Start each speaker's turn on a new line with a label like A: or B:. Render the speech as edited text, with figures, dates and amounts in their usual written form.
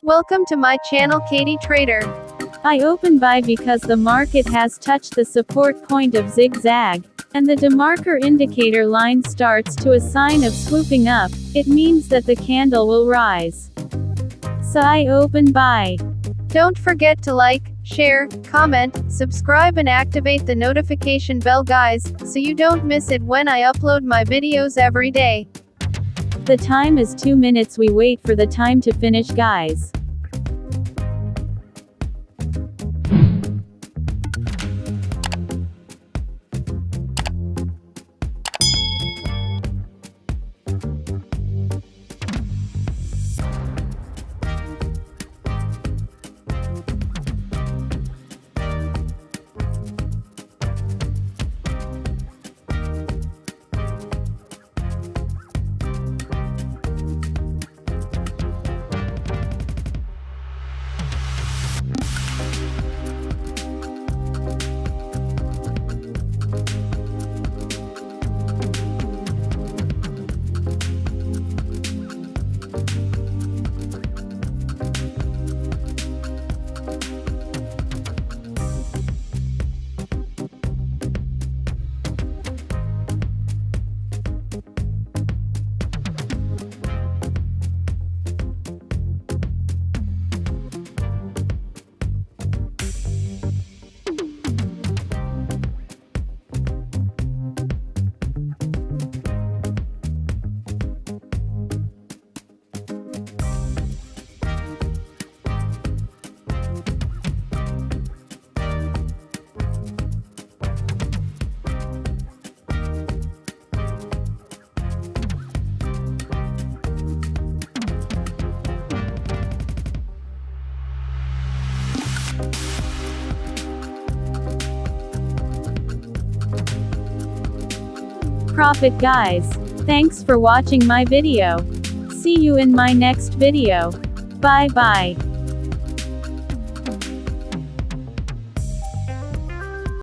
A: Welcome to my channel Katie Trader.
B: I open buy because the market has touched the support point of zigzag, and the DeMarker indicator line starts to a sign of swooping up. It means that the candle will rise. So I open buy.
A: Don't forget to like, share, comment, subscribe and activate the notification bell guys, so you don't miss it when I upload my videos every day.
B: The time is 2 minutes. We wait for the time to finish, guys. Profit, guys. Thanks for watching my video. See you in my next video. Bye bye.